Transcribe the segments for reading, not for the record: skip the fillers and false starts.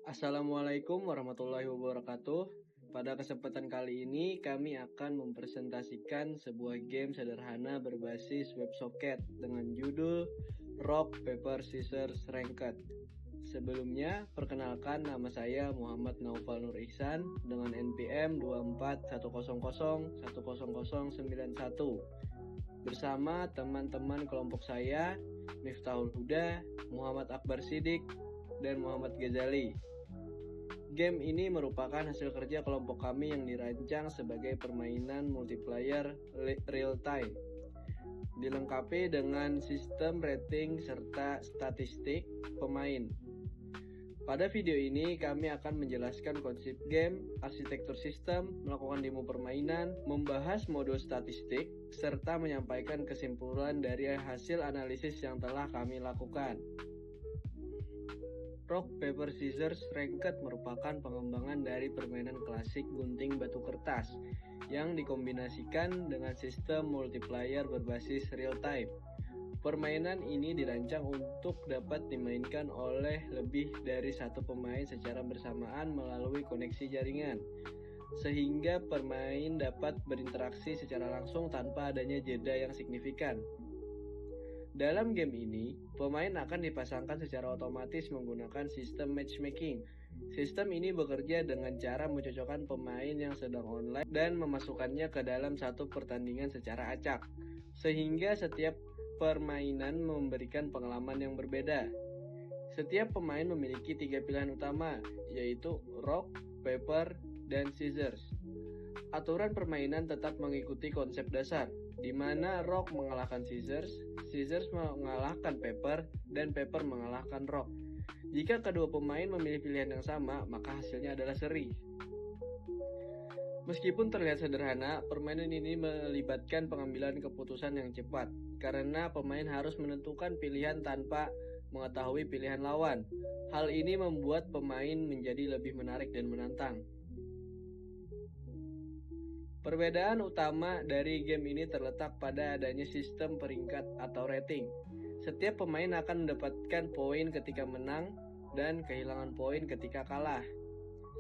Assalamualaikum warahmatullahi wabarakatuh. Pada kesempatan kali ini kami akan mempresentasikan sebuah game sederhana berbasis WebSocket dengan judul Rock Paper Scissors Ranked. Sebelumnya, perkenalkan nama saya Muhammad Naufal Nur Ihsan dengan NPM 24100100091 bersama teman-teman kelompok saya Miftahul Huda, Muhammad Akbar Sidik, dan Muhammad Ghazali. Game ini merupakan hasil kerja kelompok kami yang dirancang sebagai permainan multiplayer real time, dilengkapi dengan sistem rating serta statistik pemain. Pada video ini kami akan menjelaskan konsep game, arsitektur sistem, melakukan demo permainan, membahas mode statistik, serta menyampaikan kesimpulan dari hasil analisis yang telah kami lakukan. Rock Paper Scissors Ranked merupakan pengembangan dari permainan klasik gunting batu kertas yang dikombinasikan dengan sistem multiplayer berbasis real time. Permainan ini dirancang untuk dapat dimainkan oleh lebih dari satu pemain secara bersamaan melalui koneksi jaringan, sehingga pemain dapat berinteraksi secara langsung tanpa adanya jeda yang signifikan. Dalam game ini, pemain akan dipasangkan secara otomatis menggunakan sistem matchmaking. Sistem ini bekerja dengan cara mencocokkan pemain yang sedang online dan memasukkannya ke dalam satu pertandingan secara acak, sehingga setiap permainan memberikan pengalaman yang berbeda. Setiap pemain memiliki 3 pilihan utama, yaitu rock, paper, dan scissors. Aturan permainan tetap mengikuti konsep dasar, di mana rock mengalahkan scissors, scissors mengalahkan paper, dan paper mengalahkan rock. Jika kedua pemain memilih pilihan yang sama, maka hasilnya adalah seri. Meskipun terlihat sederhana, permainan ini melibatkan pengambilan keputusan yang cepat, karena pemain harus menentukan pilihan tanpa mengetahui pilihan lawan. Hal ini membuat pemain menjadi lebih menarik dan menantang. Perbedaan utama dari game ini terletak pada adanya sistem peringkat atau rating. Setiap pemain akan mendapatkan poin ketika menang dan kehilangan poin ketika kalah.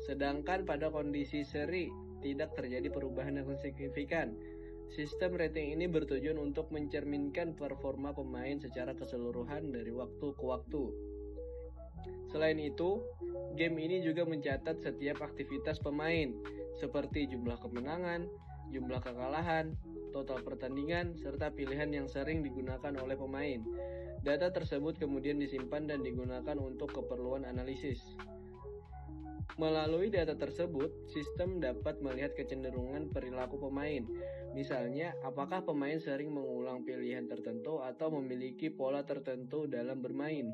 Sedangkan pada kondisi seri, tidak terjadi perubahan yang signifikan. Sistem rating ini bertujuan untuk mencerminkan performa pemain secara keseluruhan dari waktu ke waktu. Selain itu, game ini juga mencatat setiap aktivitas pemain, seperti jumlah kemenangan, jumlah kekalahan, total pertandingan, serta pilihan yang sering digunakan oleh pemain. Data tersebut kemudian disimpan dan digunakan untuk keperluan analisis. Melalui data tersebut, sistem dapat melihat kecenderungan perilaku pemain. Misalnya, apakah pemain sering mengulang pilihan tertentu atau memiliki pola tertentu dalam bermain.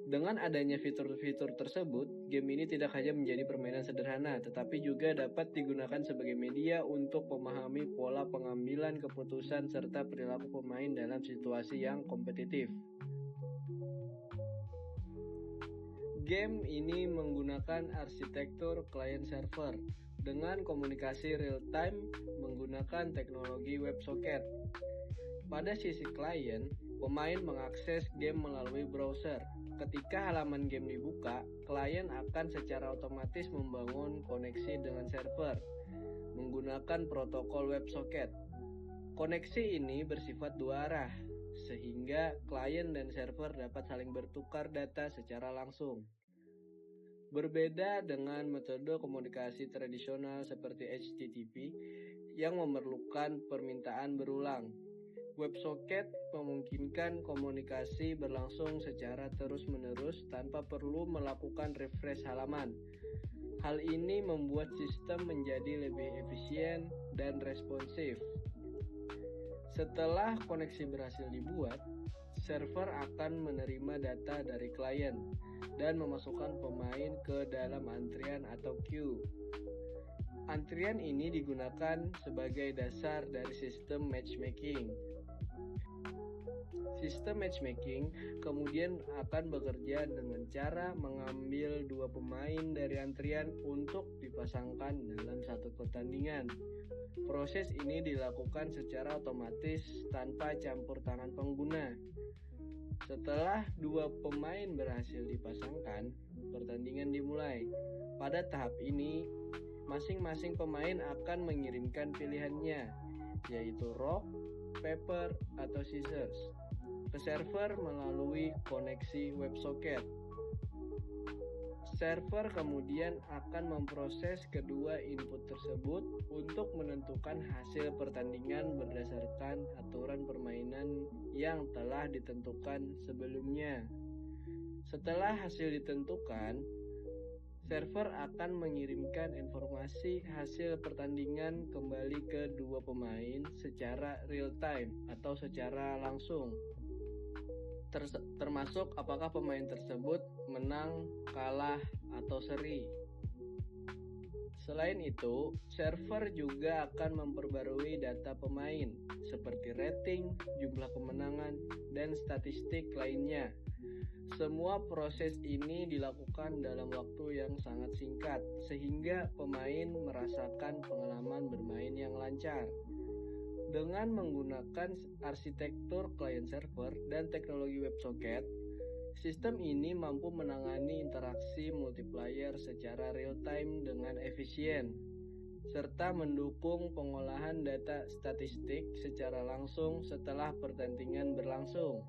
Dengan adanya fitur-fitur tersebut, game ini tidak hanya menjadi permainan sederhana, tetapi juga dapat digunakan sebagai media untuk memahami pola pengambilan keputusan serta perilaku pemain dalam situasi yang kompetitif. Game ini menggunakan arsitektur client-server dengan komunikasi real-time menggunakan teknologi WebSocket. Pada sisi klien, pemain mengakses game melalui browser. Ketika halaman game dibuka, klien akan secara otomatis membangun koneksi dengan server menggunakan protokol WebSocket. Koneksi ini bersifat dua arah, sehingga klien dan server dapat saling bertukar data secara langsung. Berbeda dengan metode komunikasi tradisional seperti HTTP yang memerlukan permintaan berulang, WebSocket memungkinkan komunikasi berlangsung secara terus-menerus tanpa perlu melakukan refresh halaman. Hal ini membuat sistem menjadi lebih efisien dan responsif. Setelah koneksi berhasil dibuat, server akan menerima data dari klien dan memasukkan pemain ke dalam antrian atau queue. Antrian ini digunakan sebagai dasar dari sistem matchmaking. Sistem matchmaking kemudian akan bekerja dengan cara mengambil dua pemain dari antrian untuk dipasangkan dalam satu pertandingan. Proses ini dilakukan secara otomatis tanpa campur tangan pengguna. Setelah dua pemain berhasil dipasangkan, pertandingan dimulai. Pada tahap ini, masing-masing pemain akan mengirimkan pilihannya, yaitu rock, paper, atau scissors, ke server melalui koneksi WebSocket. Server kemudian akan memproses kedua input tersebut untuk menentukan hasil pertandingan berdasarkan aturan permainan yang telah ditentukan sebelumnya. Setelah hasil ditentukan, server akan mengirimkan informasi hasil pertandingan kembali ke dua pemain secara real time atau secara langsung, termasuk apakah pemain tersebut menang, kalah, atau seri. Selain itu, server juga akan memperbarui data pemain seperti rating, jumlah kemenangan, dan statistik lainnya. Semua proses ini dilakukan dalam waktu yang sangat singkat, sehingga pemain merasakan pengalaman bermain yang lancar. Dengan menggunakan arsitektur client server dan teknologi WebSocket, sistem ini mampu menangani interaksi multiplayer secara real-time dengan efisien, serta mendukung pengolahan data statistik secara langsung setelah pertandingan berlangsung.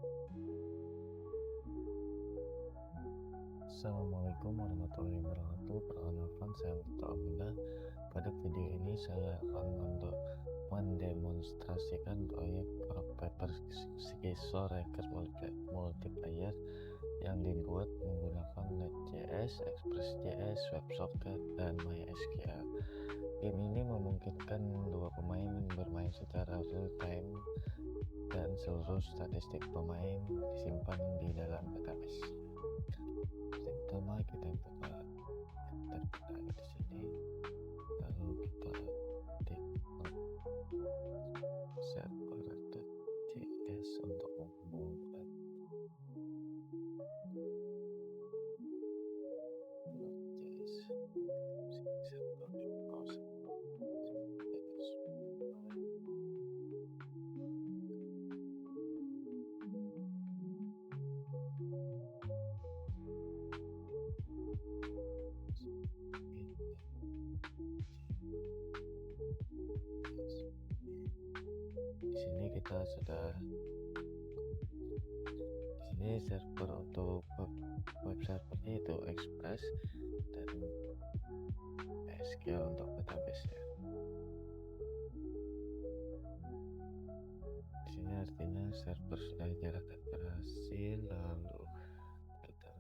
Assalamualaikum warahmatullahi wabarakatuh. Perkenalkan, saya Muhammad Aminah. Pada video ini saya akan mendemonstrasikan proyek rock paper scissors record multiplayer yang dibuat menggunakan Net.js, Express.js, WebSocket, dan MySQL. Game ini memungkinkan dua pemain bermain secara real time dan seluruh statistik pemain disimpan di dalam database. Pertama kita buka enter di sini, lalu kita ketik server.js untuk menghubungkan di sini kita sudah di sini server untuk web servernya itu Express dan SQL untuk database ya. Di sini artinya server sudah dinyalakan berhasil, lalu kita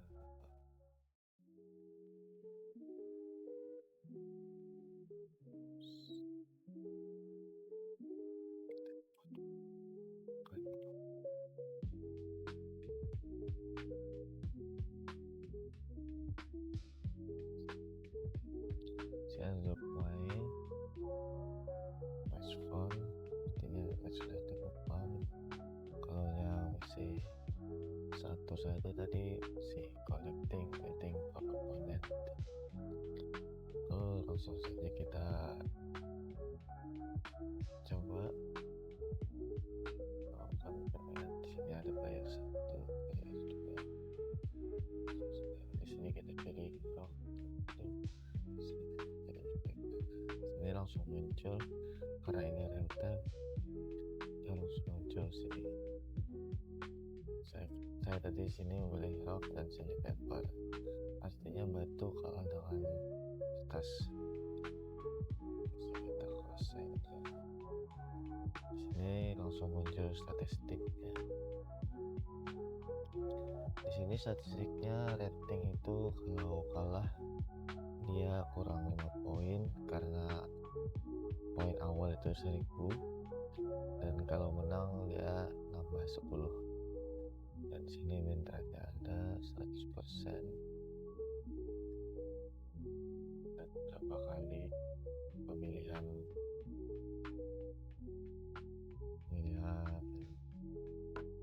saya untuk main match phone, artinya sudah terbang. Kalau yang masih satu saja tadi si collecting waiting for component. Langsung saja kita coba. Di sini ada player 1, player 2. Di sini kita pilih rock. Ini langsung muncul karena ini real time, dia langsung muncul sini. Saya tadi sini memilih rock dan sini paper, artinya batu kalah dengan kertas. Kita close saja. Di sini langsung muncul statistiknya. Di sini statistiknya rating itu kalau kalah dia kurang 5 poin karena poin awal itu 1000, dan kalau menang dia nambah 10. Dan sini win rate ada 100% dan berapa kali pemilihan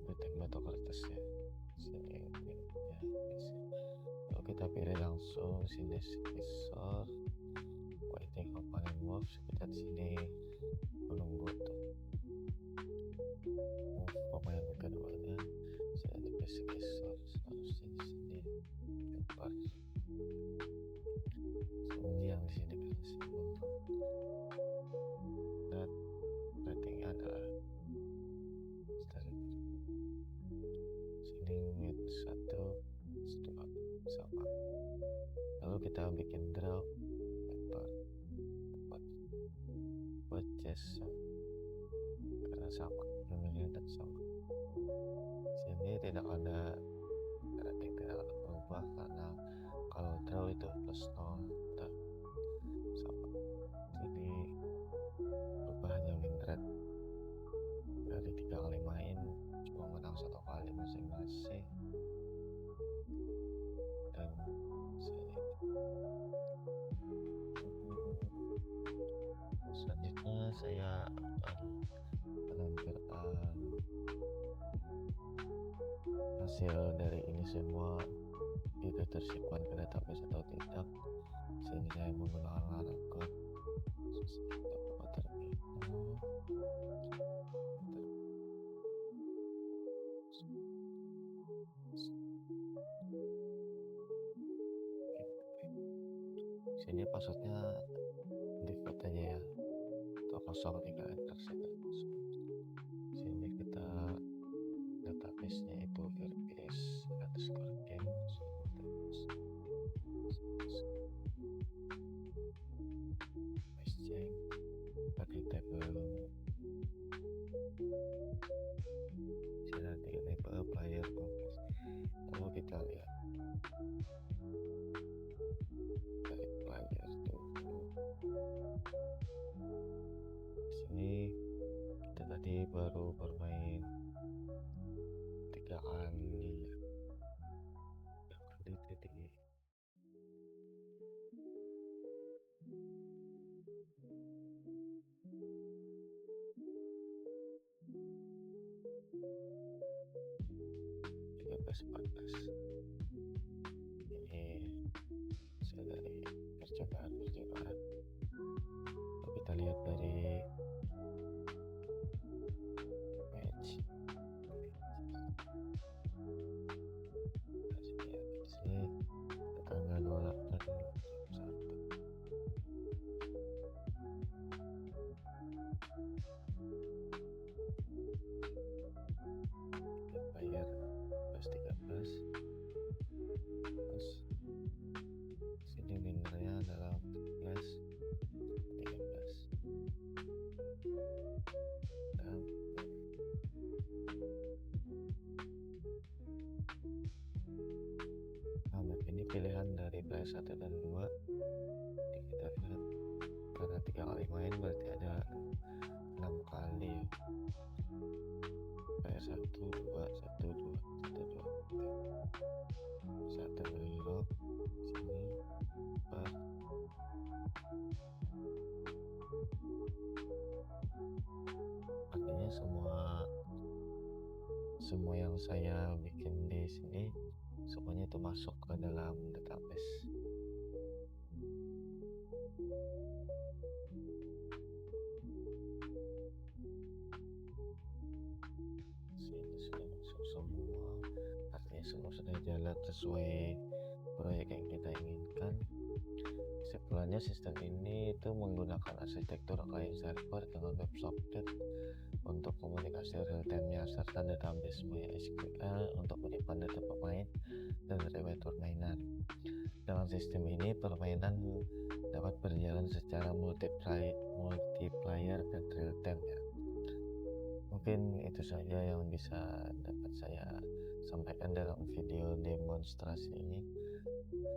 rating kita pilih langsung sini skisor waiting opponent moves, kita di sini menunggu tuh move pemain keduanya. Saya pilih skisor harusnya di sini lebar yang di sini bisa simbol dan ratingnya adalah sini mid 1 2 sama. Lalu kita bikin draw lebar buat chest karena sama namanya dan sama. Sini tidak ada rating, tidak akan berubah karena kalau draw itu plus 0 dan sama. Sini berubah hanya win rate dari 3 kali main cuma menang 1 kali masing-masing. Dan selanjutnya saya akan menampilkan hasil dari ini semua, itu tersimpan ke database atau tidak. Sini saya menggunakan Laravel sini passwordnya default aja ya, atau kosong, tinggal enter saja. Sini kita database nya itu rps_game pakai table sini nanti label player progress. Lalu kita lihat dari player tuh sini kita tadi baru bermain 3 kali ya, ini saya dari percobaan. Kita lihat dari match sini tanggal 28 bayar plus 13 terus sini winnernya adalah 13 dan map ini pilihan dari player 1 dan 2. Kita lihat karena 3 kali main berarti ada 6 kali ya. Player 1 2 1 2 1 2 1 reload sini bar artinya semua yang saya bikin di sini semuanya itu masuk ke dalam database. Sini sudah masuk semua, artinya semua sudah jalan sesuai proyek yang kita inginkan. Sebenarnya sistem ini itu menggunakan arsitektur client server dengan web socket untuk komunikasi real time-nya serta database MySQL untuk menyimpan data pemain dan riwayat permainan. Dengan sistem ini permainan dapat berjalan secara multiplayer dan real time ya. Mungkin itu saja yang bisa dapat saya sampaikan dalam video demonstrasi ini.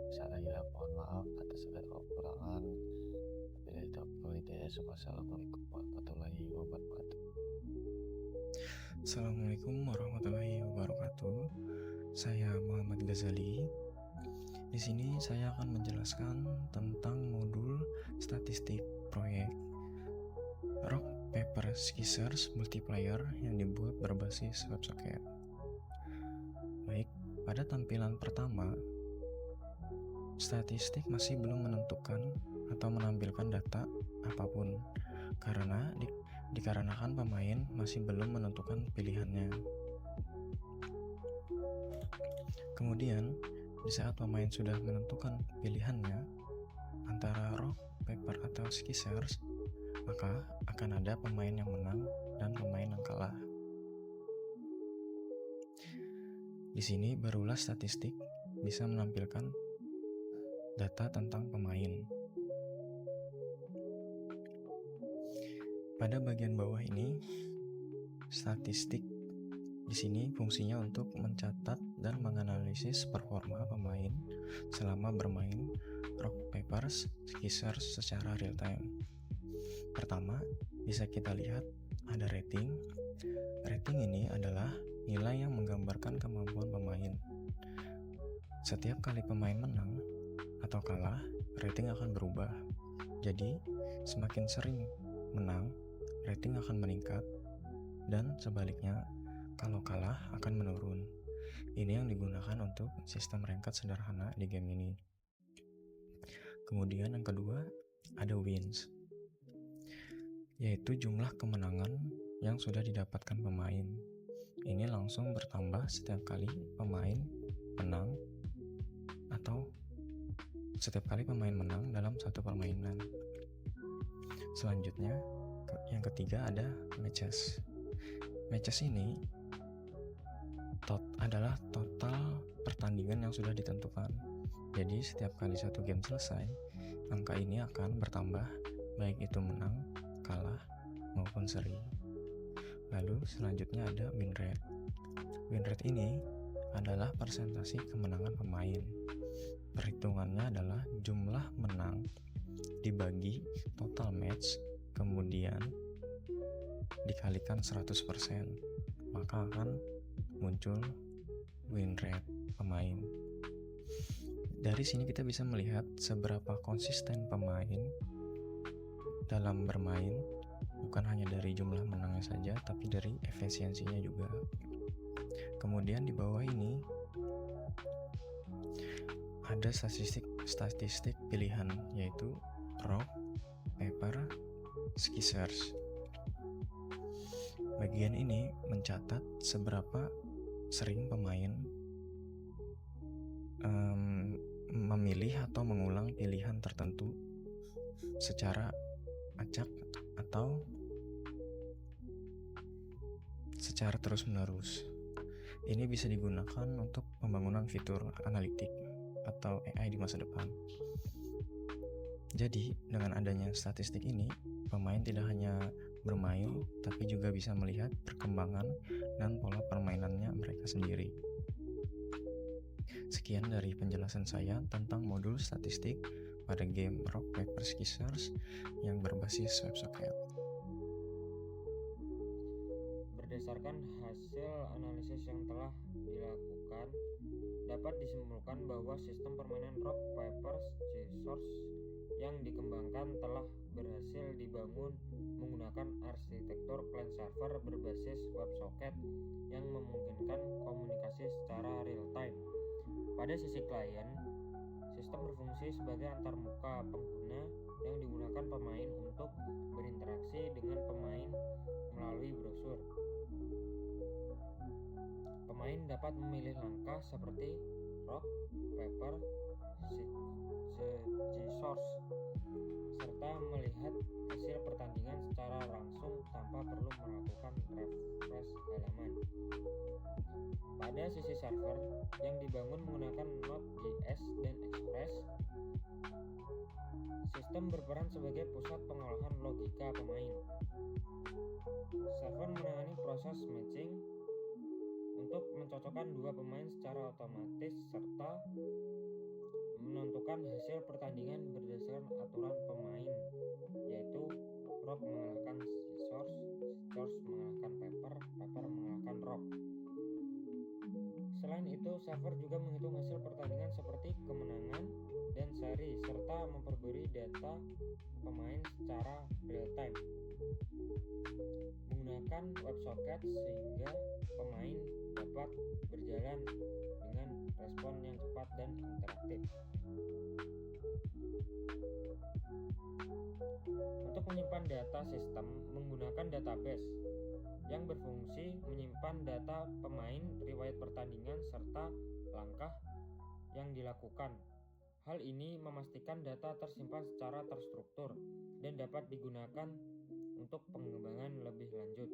Saya mohon maaf atas segala kekurangan. Bila itu Wassalamualaikum warahmatullahi wabarakatuh. Assalamualaikum warahmatullahi wabarakatuh. Saya Muhammad Ghazali. Di sini saya akan menjelaskan tentang modul statistik proyek Rock Paper Scissors Multiplayer yang dibuat berbasis WebSocket. Baik, pada tampilan pertama statistik masih belum menentukan atau menampilkan data apapun karena dikarenakan pemain masih belum menentukan pilihannya. Kemudian, di saat pemain sudah menentukan pilihannya antara rock, paper, atau scissors, maka akan ada pemain yang menang dan pemain yang kalah. Di sini barulah statistik bisa menampilkan data tentang pemain. Pada bagian bawah ini, statistik di sini fungsinya untuk mencatat dan menganalisis performa pemain selama bermain rock, paper, scissors secara real time. Pertama, bisa kita lihat ada rating. Rating ini adalah nilai yang menggambarkan kemampuan pemain. Setiap kali pemain menang atau kalah, rating akan berubah. Jadi, semakin sering menang, rating akan meningkat, dan sebaliknya, kalau kalah akan menurun. Ini yang digunakan untuk sistem ranked sederhana di game ini. Kemudian yang kedua, ada wins, yaitu jumlah kemenangan yang sudah didapatkan pemain. Ini langsung bertambah setiap kali pemain menang atau setiap kali pemain menang dalam satu permainan. Selanjutnya, yang ketiga ada matches. Matches ini adalah total pertandingan yang sudah ditentukan. Jadi setiap kali satu game selesai, angka ini akan bertambah, baik itu menang, kalah, maupun seri. Lalu selanjutnya ada win rate. Win rate ini adalah persentase kemenangan pemain. Perhitungannya adalah jumlah menang dibagi total match, kemudian dikalikan 100%, maka akan muncul win rate pemain. Dari sini kita bisa melihat seberapa konsisten pemain dalam bermain, bukan hanya dari jumlah menangnya saja, tapi dari efisiensinya juga. Kemudian di bawah ini ada statistik pilihan, yaitu rock, paper, scissors. Bagian ini mencatat seberapa sering pemain memilih atau mengulang pilihan tertentu secara acak atau secara terus-menerus. Ini bisa digunakan untuk pembangunan fitur analitik atau AI di masa depan. Jadi, dengan adanya statistik ini, pemain tidak hanya bermain, tapi juga bisa melihat perkembangan dan pola permainannya mereka sendiri. Sekian dari penjelasan saya tentang modul statistik pada game Rock, Paper, Scissors yang berbasis WebSocket. Berdasarkan hasil analisis yang telah dilakukan, dapat disimpulkan bahwa sistem permainan Rock, Paper, Scissors yang dikembangkan telah berhasil dibangun menggunakan arsitektur client server berbasis WebSocket yang memungkinkan komunikasi secara real time. Pada sisi klien, sistem berfungsi sebagai antarmuka pengguna yang digunakan pemain untuk berinteraksi dengan pemain melalui brosur. Pemain dapat memilih langkah seperti rock, paper, scissors, serta melihat hasil pertandingan secara langsung tanpa perlu melakukan refresh halaman. Pada sisi server yang dibangun menggunakan Node.js dan Express, sistem berperan sebagai pusat pengolahan logika pemain. Server menangani proses matching untuk mencocokkan dua pemain secara otomatis serta menentukan hasil pertandingan berdasarkan aturan pemain, yaitu rock mengalahkan scissors, scissors mengalahkan paper, paper mengalahkan rock. Selain itu, server juga menghitung hasil pertandingan seperti kemenangan dan seri serta memperbarui data pemain secara real time menggunakan WebSocket sehingga pemain dapat berjalan dengan respon yang cepat dan interaktif. Untuk menyimpan data sistem menggunakan database yang berfungsi menyimpan data pemain, riwayat pertandingan, serta langkah yang dilakukan. Hal ini memastikan data tersimpan secara terstruktur dan dapat digunakan untuk pengembangan lebih lanjut.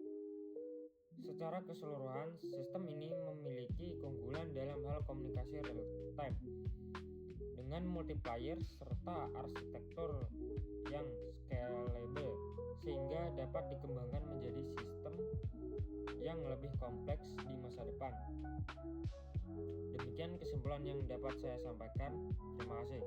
Secara keseluruhan, sistem ini memiliki keunggulan dalam hal komunikasi real time dengan multiplayer serta arsitektur yang scalable sehingga dapat dikembangkan menjadi sistem yang lebih kompleks di masa depan. Demikian kesimpulan yang dapat saya sampaikan. Terima kasih.